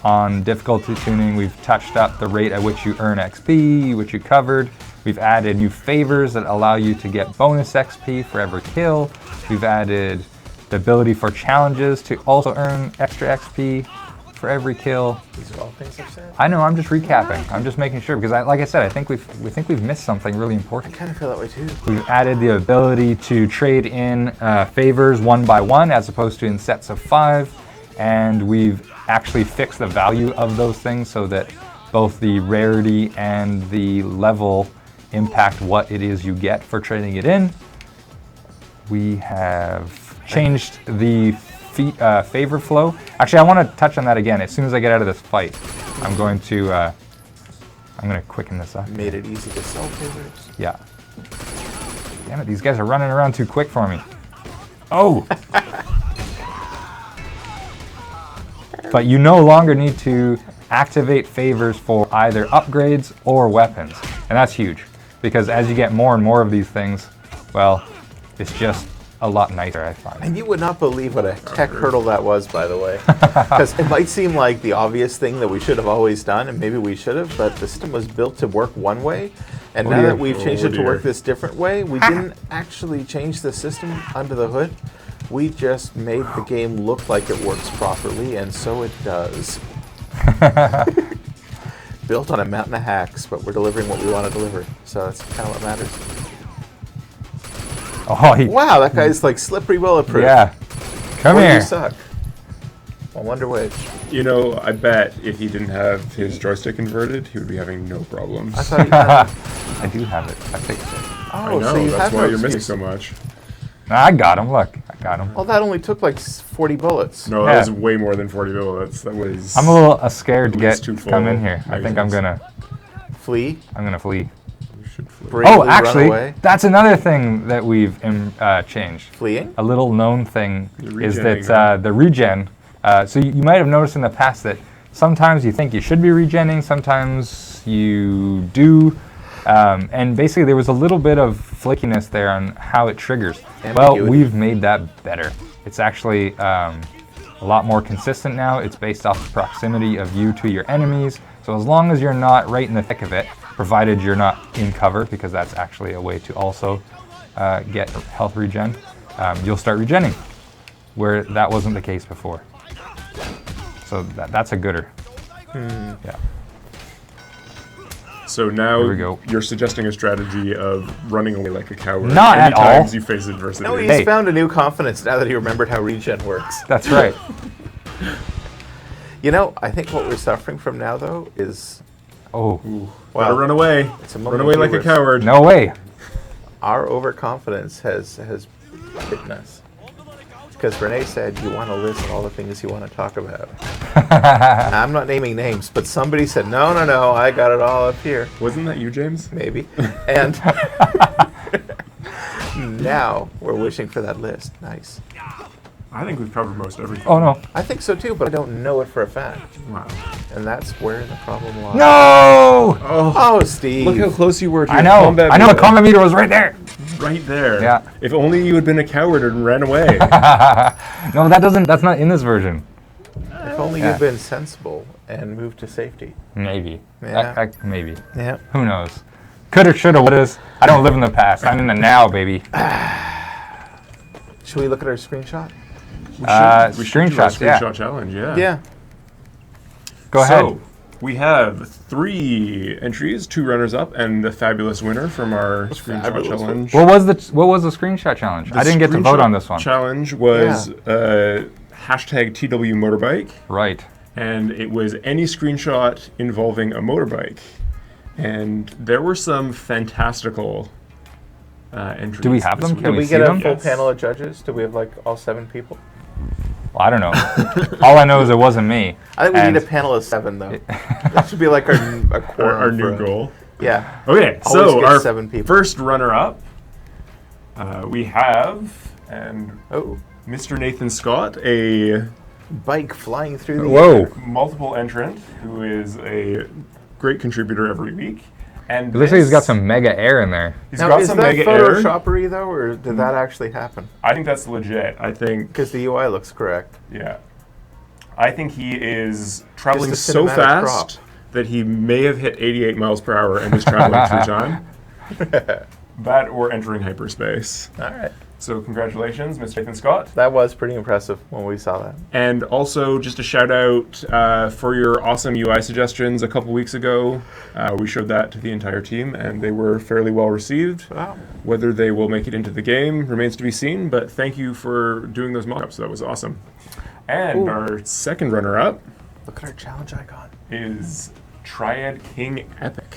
on difficulty tuning. We've touched up the rate at which you earn XP, which you covered. We've added new favors that allow you to get bonus XP for every kill. We've added the ability for challenges to also earn extra XP for every kill. These are all things I've said. I know, I'm just recapping. I'm just making sure because, like I said, I think we've missed something really important. I kind of feel that way too. We've added the ability to trade in favors one by one as opposed to in sets of 5, and we've actually fixed the value of those things so that both the rarity and the level impact what it is you get for trading it in. We have changed the favor flow. Actually, I want to touch on that again. As soon as I get out of this fight, I'm going to quicken this up. Made it easy to sell favors. Yeah. Damn it, these guys are running around too quick for me. Oh! But you no longer need to activate favors for either upgrades or weapons. And that's huge, because as you get more and more of these things, well, it's just a lot nicer, I find. And you would not believe what a tech hurdle that was, by the way. Because it might seem like the obvious thing that we should have always done, and maybe we should have, but the system was built to work one way. And now that we've changed it to work this different way, we didn't actually change the system under the hood. We just made the game look like it works properly, and so it does. Built on a mountain of hacks, but we're delivering what we want to deliver. So that's kind of what matters. Oh, wow, that guy's like slippery bulletproof. Yeah. Come Boy, here. You suck. I wonder which. You know, I bet if he didn't have his joystick inverted, he would be having no problems. I thought you had I do have it. I fixed it. I Oh, know, so you that's have why no you're missing excuse. so much. I got him. Look, I got him. Well, that only took like 40 bullets. No, Yeah. that was way more than 40 bullets. That was... I'm a little scared to At get least two come in full here. I think I'm magazines. Flee. gonna flee. You should flee. Bravely Oh, run actually, away. that's another thing that we've changed. Fleeing? A little known thing is regenning, that the regen. So you might have noticed in the past that sometimes you think you should be regenning, sometimes you do. And basically there was a little bit of flakiness there on how it triggers. Well, Ambiguity. we've made that better. It's actually a lot more consistent now. It's based off the proximity of you to your enemies. So as long as you're not right in the thick of it, provided you're not in cover, because that's actually a way to also get health regen, you'll start regenning, where that wasn't the case before. So that's a gooder. Yeah. So now Here we go. you're suggesting a strategy of running away like a coward. Not at all. Anytime you face adversity. No, he's Hey. found a new confidence now that he remembered how regen works. That's right. You know, I think what we're suffering from now, though, is Oh, Ooh, Wow. gotta run away. It's a Run moment away of like a hubris. coward. no way. our overconfidence has hidden us. Because Renee said you want to list all the things you want to talk about. I'm not naming names, but somebody said, no, I got it all up here. Wasn't that you, James? Maybe. And now we're wishing for that list. Nice. I think we've covered most everything. Oh no. I think so too, but I don't know it for a fact. Wow. And that's where the problem lies. No! Oh, Steve. Look how close you were to I your know. combat I know. The meter. combat meter was right there. Right there. Yeah. If only you had been a coward and ran away. No, that doesn't. That's not in this version. If only Yeah. you'd been sensible and moved to safety. Maybe. Yeah. Maybe. Yeah. Who knows? Coulda, shoulda, wouldas. I don't live in the past. I'm in the now, baby. Should we look at our screenshot? We should do our Screenshots, yeah. screenshot challenge, yeah. Yeah. Go ahead. So, we have 3 entries, 2 runners-up, and the fabulous winner from our screenshot fabulous? challenge. What was the screenshot challenge? I didn't get to vote on this one. Challenge was hashtag TW motorbike, Right. and it was any screenshot involving a motorbike. And there were some fantastical entries. Do we have them? this Can Did we we see get a them? full Yes. panel of judges? Do we have like all 7 people? Well, I don't know. All I know is it wasn't me. I think we And need a panel of 7 though. That should be like our quorum. Our new for- goal. Yeah. Okay, Always so get our 7 people. first runner-up, we have, and Oh, Mr. Nathan Scott, a bike flying through the Whoa. air. multiple entrant who is a great contributor every week. And It looks like he's got some mega air in there. He's Now, got is some that mega air. Photoshoppery though, or did that actually happen? I think that's legit. I think, Because the UI looks correct. yeah. I think he is traveling Just a so cinematic fast that he may have hit 88 miles per hour and is traveling through time. That or entering hyperspace. All right. So congratulations, Mr. Nathan Scott. That was pretty impressive when we saw that. And also, just a shout out for your awesome UI suggestions a couple weeks ago. We showed that to the entire team, and they were fairly well received. Wow. Whether they will make it into the game remains to be seen, but thank you for doing those mock-ups. That was awesome. And Ooh. our second runner-up Look at our challenge icon. is Triad King Epic.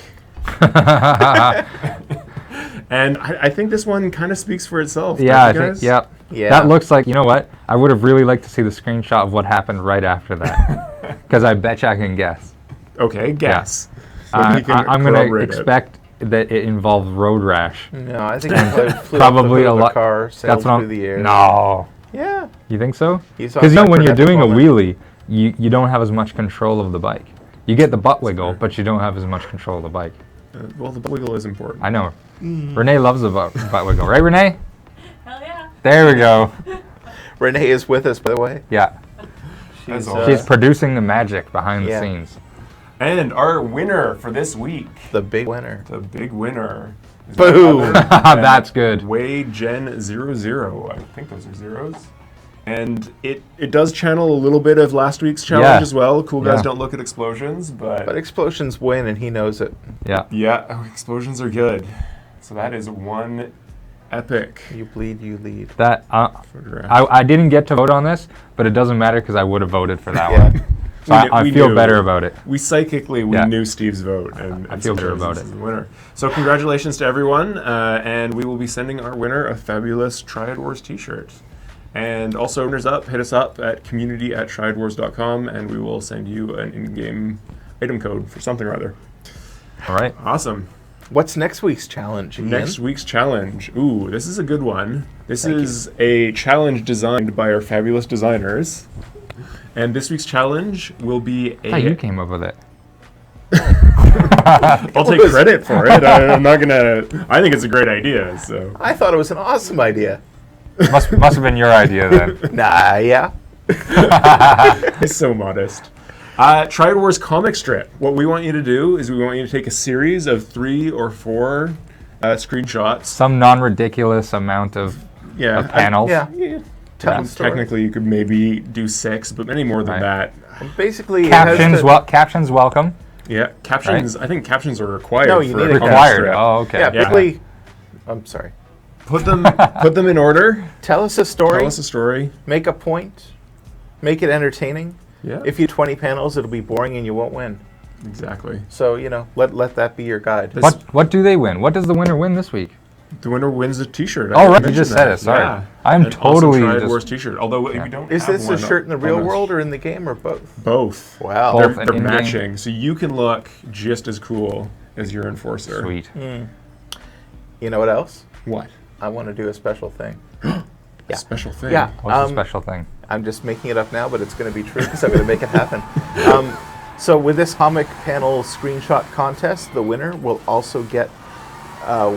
And I think this one kind of speaks for itself. Yeah, I don't you think, guys? yep. Yeah. That looks like, you know what? I would have really liked to see the screenshot of what happened right after that. Because I bet you I can guess. Okay, guess. So we can I'm going to corroborate it. expect that it involves road rash. No, I think it flew off the Probably hood a of lot. car, sailed That's what through the air. No. Yeah. You think so? You saw Because you know when you're Pepper doing a moment. wheelie, you don't have as much control of the bike. You get the butt wiggle, but you don't have as much control of the bike. Well, the wiggle is important. I know. Renee loves the butt wiggle, right, Renee? Hell yeah. There we go. Renee is with us, by the way. Yeah. As She's, always. She's producing the magic behind the Yeah. scenes. And our winner for this week, the big winner. the big winner, is Boom. none other than That's good. WayGen00. I think those are zeros. And it does channel a little bit of last week's challenge Yeah. as well. Cool guys Yeah. don't look at explosions, But explosions win, and he knows it. Yeah. yeah, explosions are good. So that is one epic You bleed, you lead. That photograph. I didn't get to vote on this, but it doesn't matter because I would have voted for that Yeah. one. So I We feel knew. better about it. We psychically Yeah. knew Steve's vote, and I feel good about this it. is the winner. So congratulations to everyone, and we will be sending our winner a fabulous Triad Wars T-shirt. And also, runners up, hit us up at community@triadwars.com, and we will send you an in-game item code for something or other. All right. Awesome. What's next week's challenge, Ian? Next week's challenge. Ooh, this is a good one. This is a challenge designed by our fabulous designers. And this week's challenge will be I thought you came up with it. I'll take credit for it. I'm not gonna. I think it's a great idea. So I thought it was an awesome idea. Must have been your idea then. Nah, yeah. he's so modest. Triad Wars comic strip. What we want you to do is we want you to take a series of 3 or 4 screenshots. Some non-ridiculous amount of panels. Yeah. Tell Yeah, the story. technically, you could maybe do 6, but any more than Right. that. Basically, it has Captions, to- captions welcome. Yeah, captions. I think captions are required. No, you for need a a comic Required. strip. Oh, okay. Yeah, basically. I'm sorry. Put them in order. Tell us a story. Tell us a story. Make a point. Make it entertaining. Yeah. If you do 20 panels, it'll be boring and you won't win. Exactly. So, let that be your guide. This- What do they win? What does the winner win this week? The winner wins a T-shirt. Oh, right, you mentioned just that. said it, sorry. Yeah. I'm An totally awesome Triad just- Wars T-shirt. Although we don't. Is have this a one shirt in the real on us. world or in the game or both? Both. Wow. Both. They're an in-game- matching, so you can look just as cool as your enforcer. Sweet. You know what else? What? I want to do a special thing. A special thing. Yeah. What's the special thing? I'm just making it up now, but it's going to be true because I'm going to make it happen. So with this comic panel screenshot contest, the winner will also get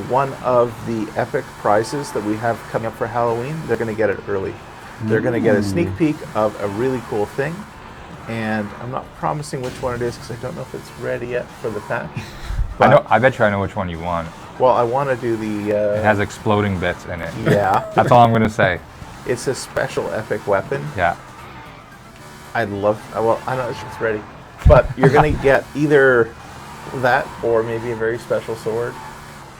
one of the epic prizes that we have coming up for Halloween. They're going to get it early. They're going to get a sneak peek of a really cool thing. And I'm not promising which one it is because I don't know if it's ready yet for the patch. I bet you I know which one you want. Well, I want to do the... It has exploding bits in it. yeah. That's all I'm going to say. It's a special epic weapon. Yeah. I'd love... Well, I'm not sure it's ready. But you're going to get either that or maybe a very special sword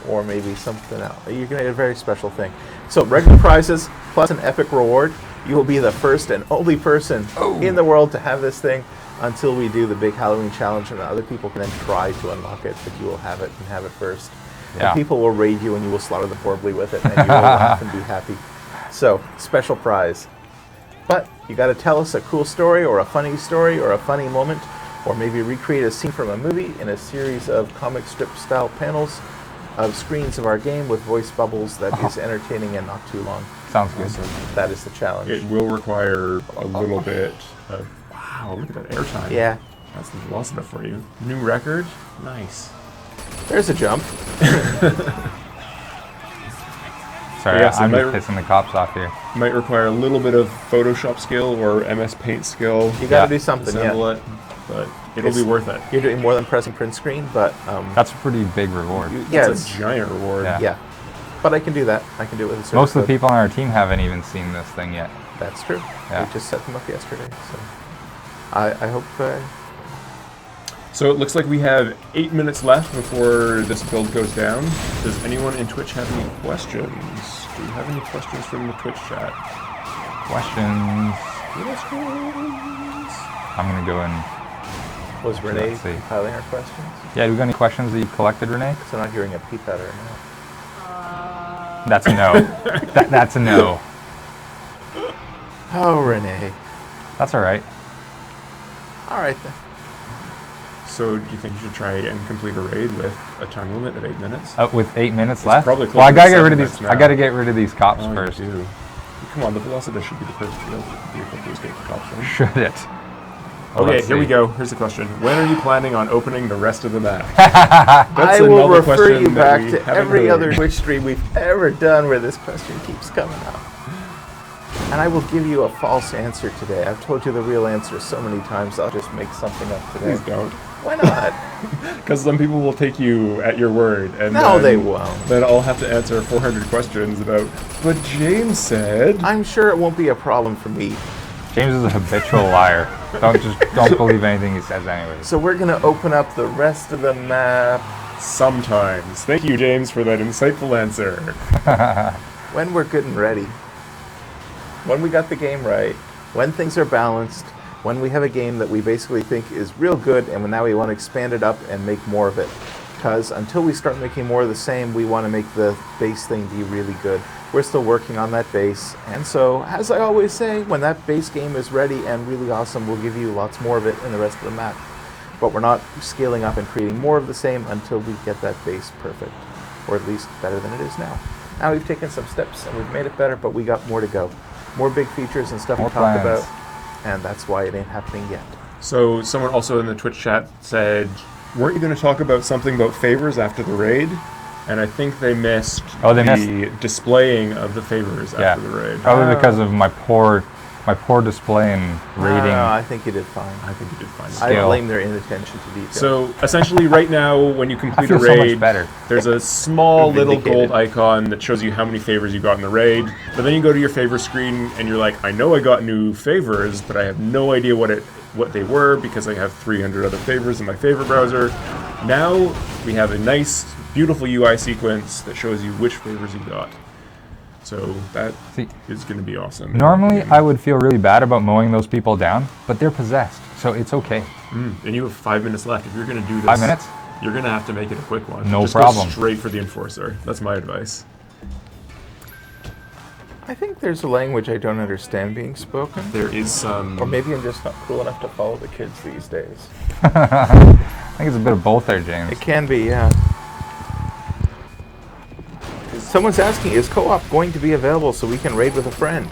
or maybe something else. You're going to get a very special thing. So regular prizes plus an epic reward. You will be the first and only person in the world to have this thing until we do the big Halloween challenge, and other people can then try to unlock it, but you will have it and have it first. Yeah. And people will raid you and you will slaughter them horribly with it, and you will laugh and be happy. So, special prize. But you got to tell us a cool story or a funny moment, or maybe recreate a scene from a movie in a series of comic strip style panels of screens of our game with voice bubbles that is entertaining and not too long. Sounds good. That is the challenge. It will require a little bit of. Wow, look at that airtime. Yeah. That's well enough for you. New record. Nice. There's a jump. Sorry, Yeah, so I'm might- just pissing the cops off here. Might require a little bit of Photoshop skill or MS Paint skill. You got to Yeah. do something, Assemble yeah. it, but it'll be worth it. You're doing more than press and print screen, but That's a pretty big reward. yeah, It's a giant reward. Yeah. yeah. But I can do that. I can do it with a server Most of the code. people on our team haven't even seen this thing yet. That's true. Yeah. We just set them up yesterday, so I hope. So it looks like we have 8 minutes left before this build goes down. Does anyone in Twitch have any questions? Do you have any questions from the Twitch chat? Questions? I'm gonna go in. Was Renee Let's see. compiling our questions? Yeah, do we got any questions that you collected, Renee? So I'm not hearing a peep at her now. That's a no. That's a no. Oh, Renee. That's all right. All right then. So do you think you should try and complete a raid with a time limit of 8 minutes? With 8 minutes left. probably Well, I closer gotta to get rid of 7 these. minutes I now. gotta get rid of these cops Oh, first. you do. Come on, the Velocity should be the perfect vehicle to escape the cops from. Should it? Well, Okay, let's here we see. go. Here's the question. When are you planning on opening the rest of the map? I will another refer question you that back we to haven't every heard. other Twitch stream we've ever done where this question keeps coming up. And I will give you a false answer today. I've told you the real answer so many times, I'll just make something up today. Please don't. Why not? Because some people will take you at your word. And No, then, they won't. Then I'll have to answer 400 questions about, but James said... I'm sure it won't be a problem for me. James is a habitual liar. Don't believe anything he says, anyways. So we're gonna open up the rest of the map Sometimes. Thank you, James, for that insightful answer. when we're good and ready. When we got the game right, when things are balanced, when we have a game that we basically think is real good and now we want to expand it up and make more of it. Because until we start making more of the same, we want to make the base thing be really good. We're still working on that base. And so, as I always say, when that base game is ready and really awesome, we'll give you lots more of it in the rest of the map. But we're not scaling up and creating more of the same until we get that base perfect. Or at least better than it is now. Now we've taken some steps and we've made it better, but we got more to go. More big features and stuff More to talk plans. about. And that's why it ain't happening yet. So someone also in the Twitch chat said, weren't you going to talk about something about favors after the raid? And I think they missed the displaying of the favors after the raid. Probably because of my poor display and rating. No, I think you did fine. I think you did fine. I Skill. blame their inattention to detail. So essentially right now when you complete feel a so raid, much better. there's a small little Vindicated. gold icon that shows you how many favors you got in the raid. But then you go to your favor screen and you're like, I know I got new favors, but I have no idea what they were because I have 300 other favors in my favor browser. Now we have a nice, beautiful UI sequence that shows you which favors you got. So that is going to be awesome. Normally, I would feel really bad about mowing those people down, but they're possessed, so it's okay. And you have 5 minutes left. If you're going to do this, 5 minutes? you're going to have to make it a quick one. No Just problem. Go straight for the enforcer. That's my advice. I think there's a language I don't understand being spoken. There is some... Or maybe I'm just not cool enough to follow the kids these days. I think it's a bit of both there, James. It can be, yeah. Someone's asking, is co-op going to be available so we can raid with a friend?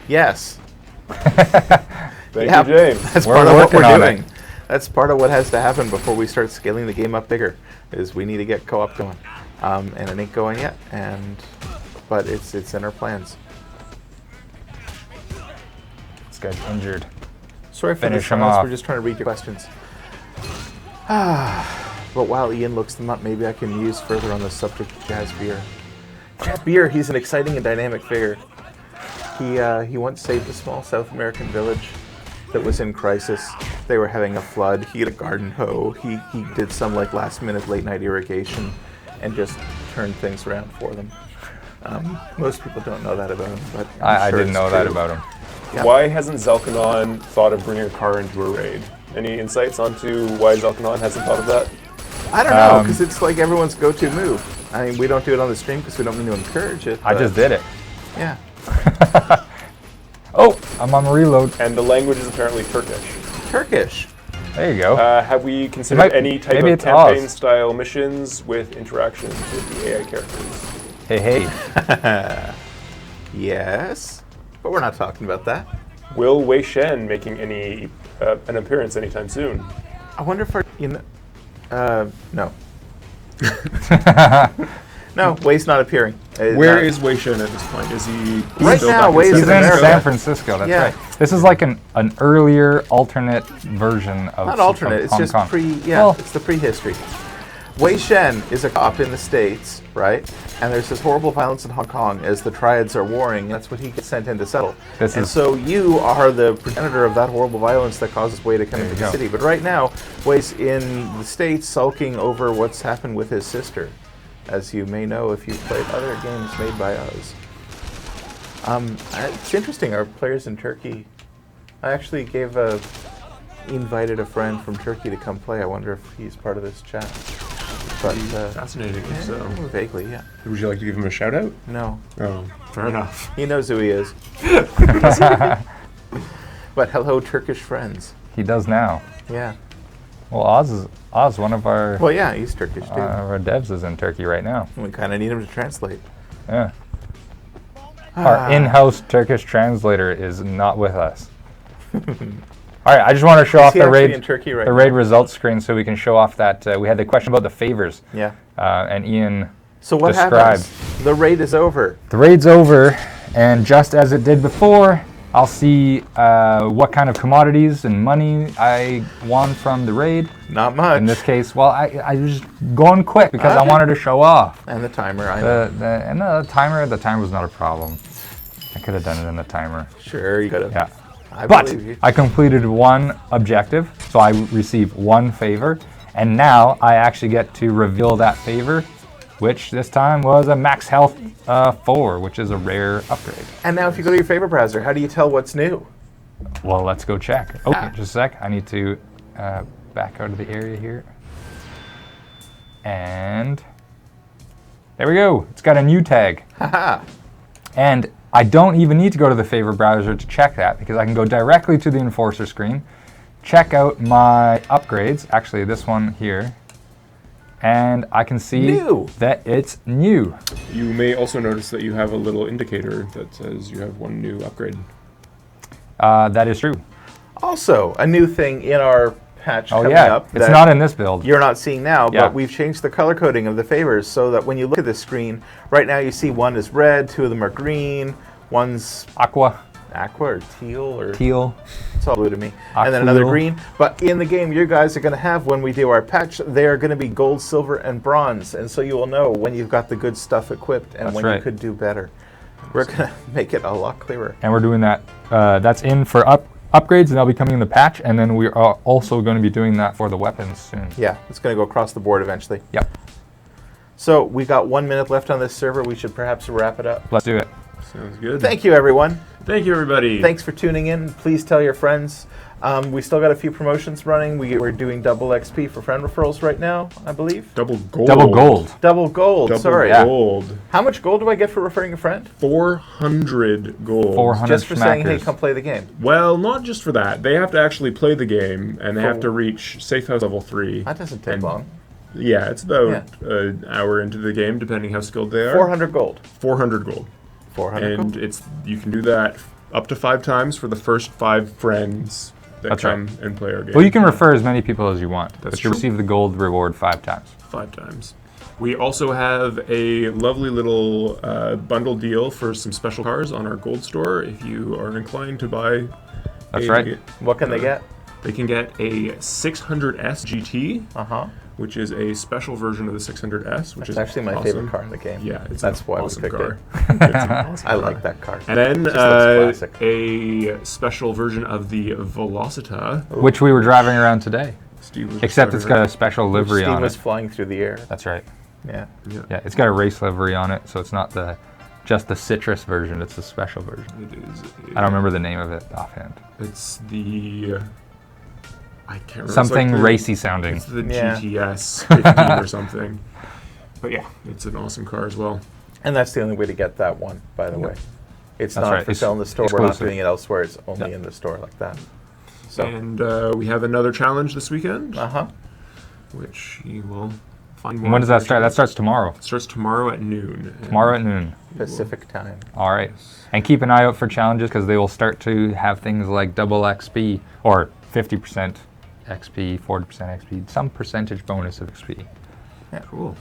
Yes. Thank you, James. That's We're part of what working we're on doing. it. That's part of what has to happen before we start scaling the game up bigger, is we need to get co-op going. And it ain't going yet, but it's in our plans. This guy's injured. Sorry for Finish the him silence, off. we're just trying to read your questions. But while Ian looks them up, maybe I can muse further on the subject of Jazz Beer. Jazz Beer, he's an exciting and dynamic figure. He once saved a small South American village that was in crisis. They were having a flood. He had a garden hoe. He did some like last minute late night irrigation and just turned things around for them. Most people don't know that about him, but I didn't know that about him. Yeah. Why hasn't Zelkanon thought of bringing a car into a raid? Any insights onto why Zelkanon hasn't thought of that? I don't know, because it's like everyone's go-to move. I mean, we don't do it on the stream because we don't mean to encourage it. I just did it. Yeah. Oh, I'm on reload. And the language is apparently Turkish. Turkish. There you go. Have we considered any type maybe of it's Oz. campaign-style missions with interactions with the AI characters? Hey. Yes. But we're not talking about that. Will Wei Shen making an appearance anytime soon? I wonder if no. No, Wei's not appearing. Where is Wei Shen at this point? Is he Right still now, back in Wei's He's in in America. San Francisco. That's Yeah. right. This is like an earlier alternate version of Not alternate, it's Hong just Kong. Well, it's the prehistory. Wei Shen is a cop in the States, right? And there's this horrible violence in Hong Kong as the Triads are warring. That's what he gets sent in to settle. So you are the progenitor of that horrible violence that causes Wei to come into the city. But right now, Wei's in the States sulking over what's happened with his sister, as you may know if you've played other games made by us. It's interesting, our players in Turkey. I actually invited a friend from Turkey to come play. I wonder if he's part of this chat. But fascinating. So, vaguely, yeah. would you like to give him a shout out? No, Oh, fair enough. he knows who he is. But hello, Turkish friends. he does now. Yeah. Well, Oz, one of our Well, yeah, he's Turkish too. our devs is in Turkey right now. We kind of need him to translate. Yeah. Our in-house Turkish translator is not with us. All right, I just want to show off he the actually raid, in Turkey right the now? raid results screen so we can show off that we had the question about the favors. Yeah. And Ian So what described. happens? The raid is over. The raid's over, and just as it did before, I'll see what kind of commodities and money I won from the raid. Not much. In this case, well, I was going quick because I Okay. wanted to show off. And the timer, I know. The timer was not a problem. I could have done it in the timer. Sure, you got to. Yeah. I But believe you. I completed one objective, so I received one favor, and now I actually get to reveal that favor, which this time was a max health 4, which is a rare upgrade. And now if you go to your favorite browser, how do you tell what's new? Well, let's go check. Oh, just a sec. I need to back out of the area here. And there we go. It's got a new tag. Haha. And I don't even need to go to the favor browser to check that because I can go directly to the Enforcer screen, check out my upgrades, actually this one here, and I can see New. that it's new. You may also notice that you have a little indicator that says you have one new upgrade. That is true. Also, a new thing in our patch Oh coming yeah, up it's that not in this build. you're not seeing now, Yeah. but we've changed the color coding of the favors so that when you look at this screen, right now you see one is red, two of them are green, one's Aqua, aqua or teal or teal. it's all blue to me, and then another green. But in the game, you guys are going to have, when we do our patch, they are going to be gold, silver, and bronze, and so you will know when you've got the good stuff equipped and That's when you right. could do better. We're going to make it a lot clearer. And we're doing that. That's in for upgrades, and they'll be coming in the patch, and then we are also going to be doing that for the weapons soon. Yeah, it's going to go across the board eventually. Yep, So we got 1 minute left on this server. We should perhaps wrap it up. let's do it. Sounds good. Thank you, everyone. Thank you, everybody. Thanks for tuning in. Please tell your friends. We still got a few promotions running. We're doing double XP for friend referrals right now, I believe. Double gold. Double gold. Double gold. Double Sorry. gold. How much gold do I get for referring a friend? 400 gold. 400 Just for saying, hey, schmackers. come play the game. Well, not just for that. They have to actually play the game, and they have to reach Safe House level 3. That doesn't take And- long. Yeah, it's about an hour into the game, depending how skilled they are. 400 gold. 400 gold. 400 And gold. you can do that up to 5 times for the first 5 friends that That's right. come and play our game. Well, you can refer as many people as you want, That's but you true. receive the gold reward 5 times. 5 times. We also have a lovely little bundle deal for some special cars on our gold store. If you are inclined to buy, That's right. What can they get? They can get a 600S GT, Uh-huh. which is a special version of the 600S, which It's is actually my awesome. favorite car in the game. Yeah, it's That's an why awesome we picked car. it. It's an awesome I car. like that car. And then Just looks classic. a special version of the Velocita. Which we were driving around today. Steve was Except it's got driving a special livery Steve on was it. flying through the air. That's right. Yeah. around. Yeah, it's got a race livery on it, so it's not just the citrus version. It's the special version. It is. I don't remember the name of it offhand. It's the. I can't remember. Something it's like racy sounding. It's the Yeah. GTS 15 or something. But yeah, it's an awesome car as well. And that's the only way to get that one, by the way. It's That's not right. for It's sale in the store. We're not exclusive. doing it elsewhere. It's only Yeah. in the store like that. So, And we have another challenge this weekend, uh-huh. which you will find more. And when does that information start? That about. starts tomorrow. It starts tomorrow at noon. and Tomorrow at noon. you will- Pacific time. All right. And keep an eye out for challenges because they will start to have things like double XP or 50% XP, 40% XP, some percentage bonus of XP. Cool.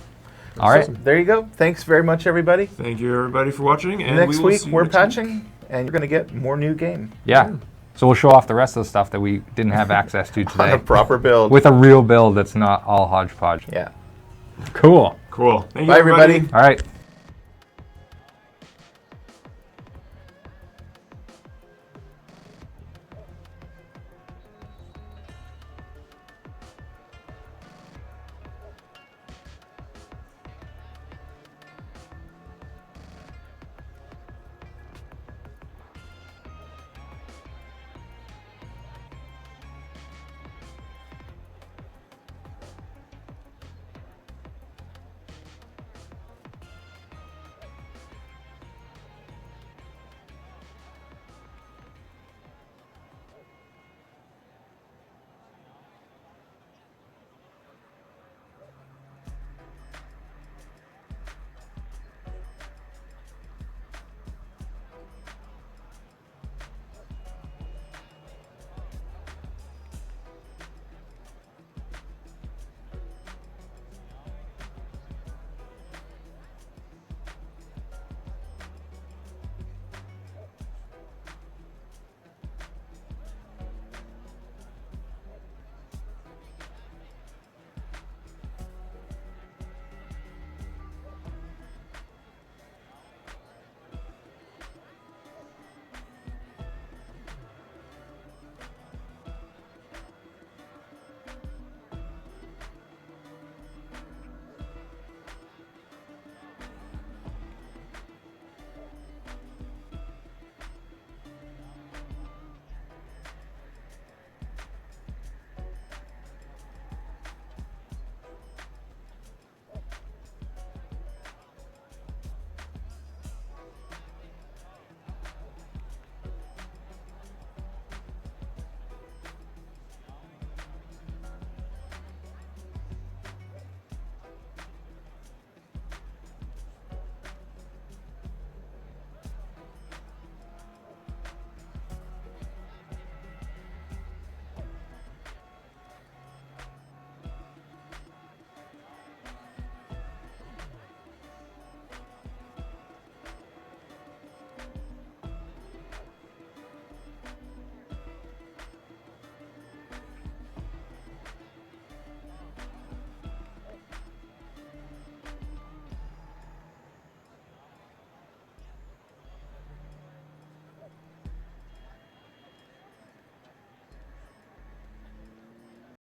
All right. There you go. Thanks very much, everybody. Thank you, everybody, for watching. And Next we will week, see you we're next week. patching, and you're going to get more new game Yeah. So we'll show off the rest of the stuff that we didn't have access to on today. a proper build. With a real build that's not all hodgepodge. Yeah. Cool. Cool. Thank you, Bye, everybody. All right.